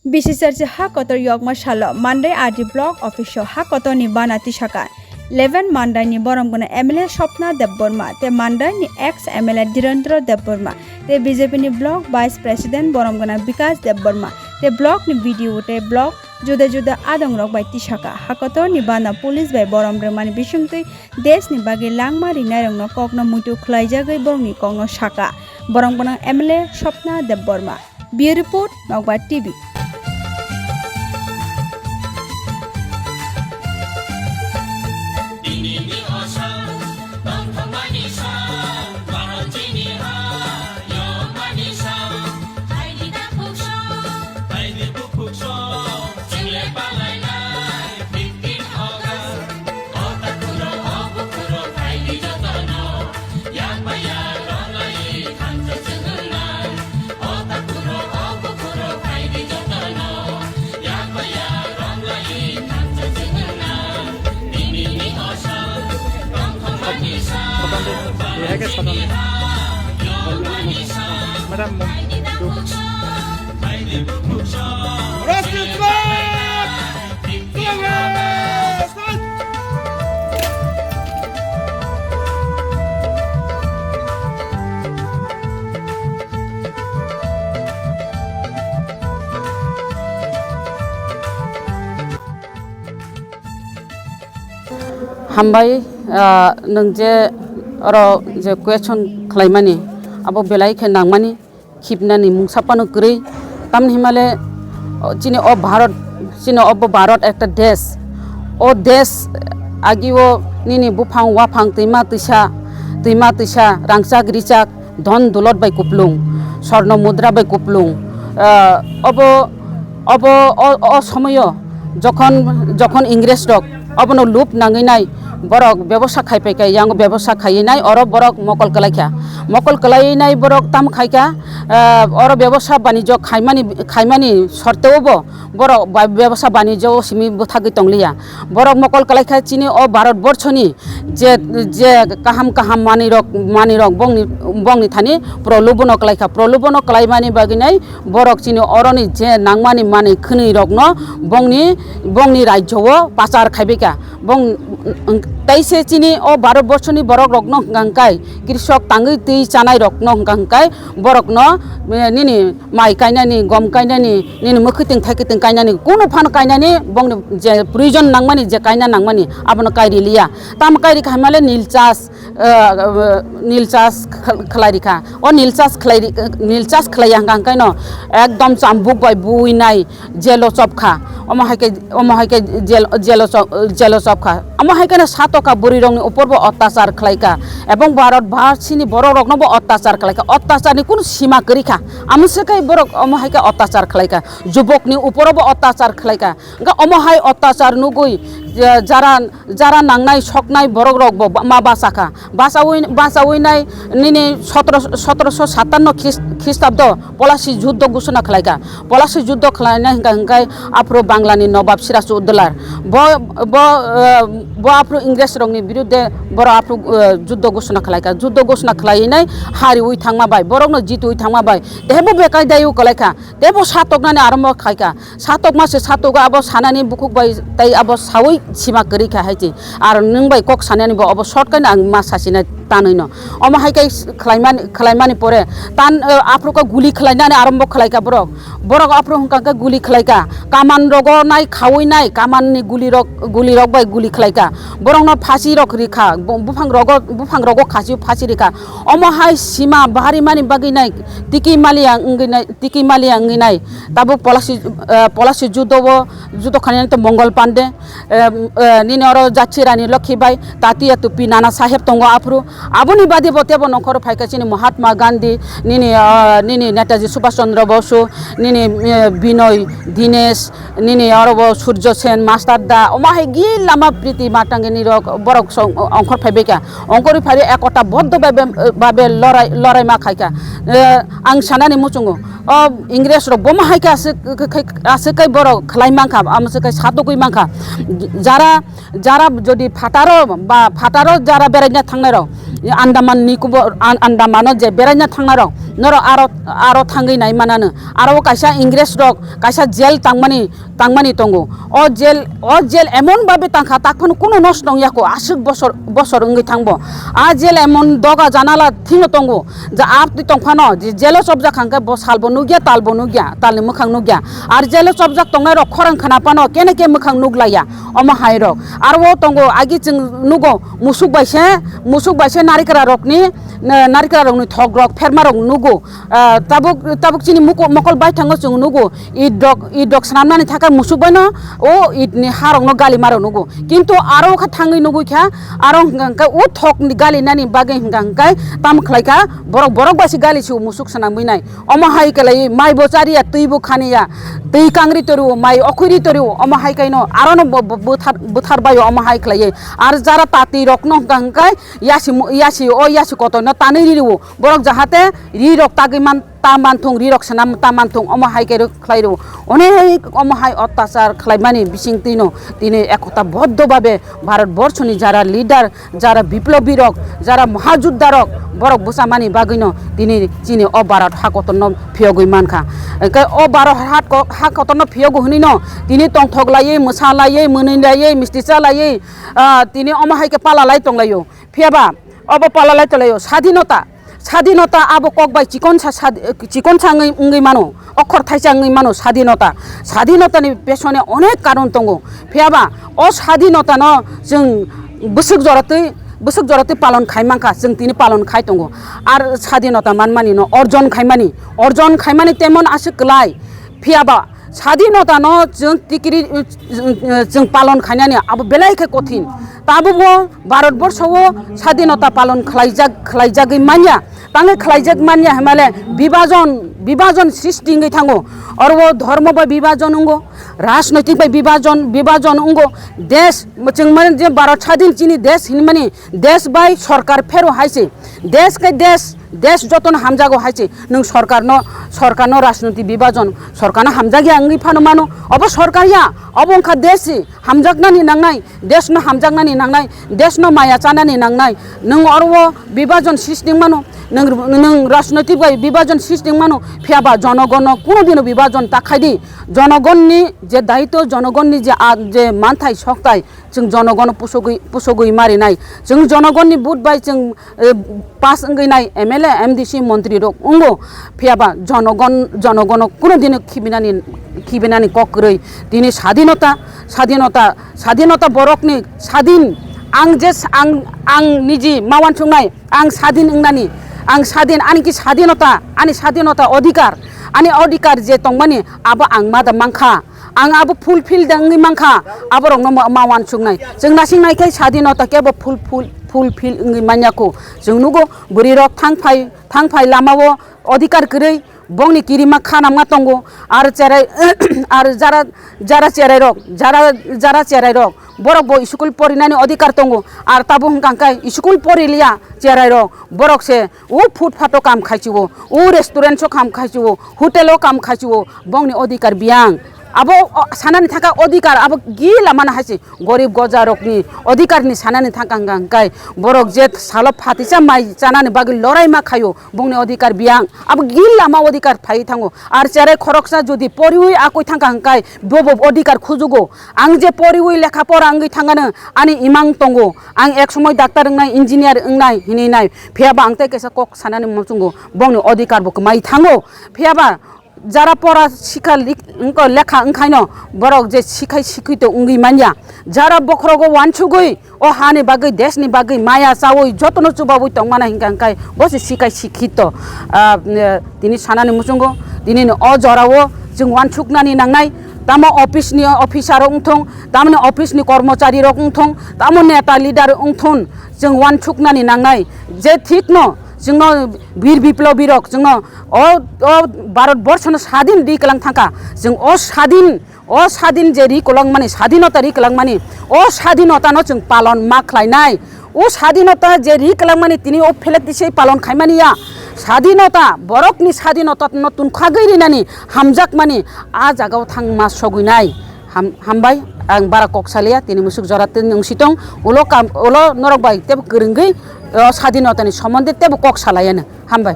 BCCRC ha Kotor Yokma Shalo Monday RD Block Official ha Kotor ni Banati Shaka 11 Monday ni Boromgona MLA Swapna Debbarma te Monday ni ex MLA Debbarma te BJP ni Block Vice President Boromgona Vikas Debbarma te block ni video te block juda adong rok bai Tishaka ha Kotor ni Bana Police bai Boromgona Bishungtui Des ni bagi langma rinai rong no kokno mutu khlaijagai borong ni kokno Shaka Boromgona MLA Swapna Debbarma Bureau Report Nokba TV Madam Hambai nungje oro je question khlaimani abo belai khe nangmani khipnani mungsapano kri tam himale chini o Bharat ekta desh o desh agiwo nini bufang wafang teima tisa rangchak richak dhon dolot bai kuplung sorno mudra bai kuplung obo o somoyo যখন ইংরেজ rock অবনো loop নাঙিনাই বরক ব্যবসা খাইপাইকা young ব্যবসা খাইনাই or বরক মকল কলাইনাই বরক তাম খাইকা or ব্যবসা বাণিজ্য খাইমানি সর্তেওবো বরক ব্যবসা বাণিজ্য সিমি বুথাগি তংলিয়া বরক মকল কলাইখা চিনি ও ভারতবর্ষনি যে কাহাম মানি রক বংনি থানি প্রলোভন কলাইমানি বাগিনাই বরক চিনি অরনি যে নাংমানি মানি খনি রক ন বংনি রাজ্যও পাচার খাইবেকা বং তাইসে চিনি ও ভারতবর্ষনি বরক রকন গাংকাই কৃষক তাঙ্গি তৈ চানাই রকন গাংকাই বরকন নিনি মাই কাইনানি গম কাইনানি নিনি মখিতিং থাইকিতিং কাইনানি কোনো ফান কাইনানি বং যে প্রয়োজন নাংমানি যে কাইনা নাংমানি আবনো কাইরি লিয়া তাম কাইরি খাইমালে নীল চাষ খলাইরিখা ও নীল চাষ খলাইয়া গাংকাই ন একদম চাম্বুক বাই বুইনাই জেলো চপখা অমহাইকে জেলো চপখা অমহাইকে সাতকা বুড়ি রংনি উপরবো অত্যাচার খাইকা এবং ভারতবাসীনি বড় রকনবো অত্যাচার খাইকা অত্যাচারনি কোন সীমা করিখা আমসেকাই বড় অমহাইকে অত্যাচার খাইকা যুবকনি উপরবো অত্যাচার খাইকা অমহাই অত্যাচার নুগুই যারা নাংনাই সকনাই বড় রক মা বাসাখা বাসাউইনাই নিনি 1757 খ্রিস্টাব্দ পলাশি যুদ্ধ ঘোষণা খাইকা পলাশি যুদ্ধ খাইনাই গাংকাই আফ্রো বাংলানি নবাব সিরাজউদ্দৌলার ব আফ্রো ইংরেজ রংনি বিরুদ্ধে বড় আফ্রো যুদ্ধ ঘোষণা খাইনাই হারি উই থাংমাবাই বরকনো জিত উই থাংমাবাই তেবো বেকাই দায়ু কলাইখা তেবো সাতকনানি আরম্ভ খাইকা সাতক মাসে সাতক আবো সানানি বুকুক বাই তাই আবো সাউই সীমা করিখা হাইতি আর নংবাই কক সানানি বো আবো শর্টকাইনা আং মা সাসিনা তানैनो অমহাইকাই খাইমানি পরে তান আফ্রোকা গুলি খাইনানি আরম্ভ খাইকা বরক আফ্রো হংকাকে গুলি খাইকা কামান রগনাই খাওইনাই কামাননি গুলি রক বাই গুলি খাইকা বরংনো ফাঁসি রক রিখা বুফাং রগ ফাঁসি রিখা অমহাই সীমা বাহারিমানি বাগিনাই টিকি মালিয়া अंगिनाय তাবো পলাশি যুদ্ধ খাইনানি তো মঙ্গল পান্ডে নিনি অর যাচ্ছি রানী লক্ষ্মীবাই তাতিয়া তুপি নানা সাহেব তঙ্গ আফ্রো আবনি বাদে বতেবো নখর ফাইকাচিনি মহাত্মা গান্ধী নিনি নেতাজি সুভাষ চন্দ্র বসু নিনি বিনয় দীনেশ নিনি অরব সূর্য সেন মাস্টার দা অমাহে গিল লামা প্রীতি মাটাঙ্গিনি রক বরক অঙ্কর ফাইবেকা অঙ্করি ফাইরে একটা বদ্ধ ভাবে লড়াই মা খাইকা আং সানানি মুচুঙ্গো इंग्रेज रक बमा हाइका आसेकाय बर खलाई मांखा आमसेकाय सातकुई मांखा जारा जदि फाटारो जारा बेरायना थांनाय र आन्दामान जे बेरायना थांनाय र noro aro thangai nai manano aro kaisa ingres rok kaisa jail tangmani tongo o jail emon babe tangkha takphano kuno nos nong yako asuk bosor ngai thangbo a jail emon doga janala thino tongo ja apti tongphano jail sobja khangka bo salbo nugya talbo nugya talni mukhang nugya ar jail sobja tongnai rok khorang khana pano kene ke mukhang nuglaya omo hai rok arwo tongo agi chung nugo musuk baise narikara rokni thog rok ferma rok nugo tabuk chini mokol bai thango chung nugo idok snamnani thaka musuk baino o idni harong no gali maro nugo kintu aro kha thangai nugo kha aro hingka u thok ni gali nani bagai hingka tam khlaika borok basi gali chu musuk sanang binai omo hai kalai mai bochari ya tuibu khaniya tui kangri toru mai okhuri toru omo hai kaino aro no buthar bayo omo hai khlai ar jara tati rok no hingka yasi koto no tani riru borok jahate ri rok tagiman tamanthung ri rok sanam tamanthung omo hai ke khlairu onek omo hai অত্যাচার খাইমানি বিসিং তিনি একতা বদ্ধভাবে ভারতবর্ষনি যারা leader যারা বিপ্লবী rock যারা মহাযোদ্ধা rock বরক বসামানি বাগিনো তিনি চিনি অ ভারত হাকতন ফিয়গই মানখা অ ভারত হাকতন ফিয়গ হনিন তিনি টংথগলাयै মোসালাयै মনিলাयै মিষ্টিচালাयै তিনি অম হাইকে পালালাই টংলায়ো ফিয়াবা অব পালালাই টলায়ো স্বাধীনতা আবো ককবাই চিকন সাঙ্গै उंगै मानो अखर थाइसा उंगै मानो স্বাধীনতাनि पेछने अनेक कारण दंगो फेयाबा अ স্বাধীনতা न जों बोसोक जरते पालन खाइमांखा जों तिनि पालन खाइ दंगो आर স্বাধীনতা मानमानि न अर्जन खाइमानि तेमन आसुकलाय फेयाबा স্বাধীনতা न जों टिकिरि जों पालन खाइनानि आबो बेलायखे कठिन ताबो भारतबर्षआव স্বাধীনতা पालन खालायजागै मानिया तांगे खालायजाग मानिया हमाले विभाजन सृष्टि नgai थांगो और वो धर्म बा विभाजन उंगो राजनैतिक बा विभाजन उंगो देश जों माने जे भारत स्वाधीन चिनि देश हिनमानि देश बाय सरकार फेरो हाइसे देश जतन हामजागो हाइसे नों सरकार न राजनैतिक विभाजन सरकार हामजागिया अंगै फानो मानो अब सरकारिया अब अंखा देश हामजागनानि नांनाय देश न हामजागनानि नांनाय देश न माया चानानि नांनाय नों और वो विभाजन सृष्टि मानो नों राजनैतिक बाय विभाजन सृष्टि मानो फेयाबा जनगण कोनो दिन विभाजन ताखायदि जनगणनि जे दायित्व जनगणनि जे मानथाय सकथाय जों जनगण पुसगै मारिनाय जों जनगणनि बुट बाय जों पास अंगैनाय MLA MDC मन्त्री रक उंगो फेयाबा जनगण कोनो दिन खिबिनानि ककरै दिनै स्वाधीनता बरकनि स्वाधीन आं निजि मावान संनाय आं स्वाधीन अंगनानि आं स्वाधीन आनिकि स्वाधीनता अधिकार जे तंगमानि आबो आं मादा मांखा आं आबो फुलफिल दंगै मांखा आबो रंनो मावान संनाय जों नासिंनायखाय स्वाधीनता केबो फुलफिल अंगै मान्याखौ जों नुगो बुरि रक थांफाय लामावो अधिकार गरै बंनि किरिमा खानामा तंगो आरो जारा चेराय रक बरक बो स्कुल परिनानि अधिकार तंगो आर ताबो हंकांकाय स्कुल परिलिया चेराय रक बरक से उ फुटपाथो काम खाइचिवो उ रेस्टुरेन्टसो काम खाइचिवो होटेलो काम खाइचिवो बंनि अधिकार बियां आबो सानानि थाका अधिकार आबो गिला माना हासि गरीब गजा रकनि अधिकारनि सानानि थाकांगांकाय बरक जे सालप फातिसा माइ जानानि बागै लराय मा खायो बंनि अधिकार बियां आबो गिला मा अधिकार फाइ थांगो आर चारे खरकसा जुदि परिउइ आकय थांगांकाय बबो अधिकार खुजुगो आं जे परिउइ लेखा परा आंगै थांगानो आनि इमां तंगो आं एक समय डाक्टर अंगनाय इन्जिनियार अंगनाय हिनैनाय फेयाबा आंते केसा कक सानानि मचुंगो बंनि अधिकार बक माइ थांगो फेयाबा যারা পড়া শিক্ষা লেখা ओंखायनो बरक जे शिक्षित उंगै मानिया যারা बख्रगो वानसुगै ओ हानि बागै देशनि बागै माया चावै जतन चुबावै तंमाना हिंगांकाय बसे शिक्षित दिनै सानानि मुसुंगो दिनै अ जरावो जों वानसुकनानि नांनाय तामो अफिसनि अफिसार उंथं तामनि अफिसनि कर्मचारी रक उंथं तामो नेता लिडार उंथन जों वानसुकनानि नांनाय जे ठीक न जोंनो वीर विप्लबी रक जोंनो भारतबर्षनो स्वाधीन रिकलां थांखा जों स्वाधीन जे रिकलां माने स्वाधीनता रिकलां माने स्वाधीनतानो जों पालन मा खालायनाय स्वाधीनता जे रिकलां माने तिनि फेलेक्टिसै पालन खायमानिया स्वाधीनता बरकनि स्वाधीनता नतुन खागैरिनानि हामजाक माने आ जागाव थां मा सगैनाय हामबाय आं बारा ककसालिया तिनि मुसुक जराते नंसितं उलो नरक बाय तेब गोरोंगै स्वाधीनतानि सम्बन्धे तेब ककसालायानो हामबाय।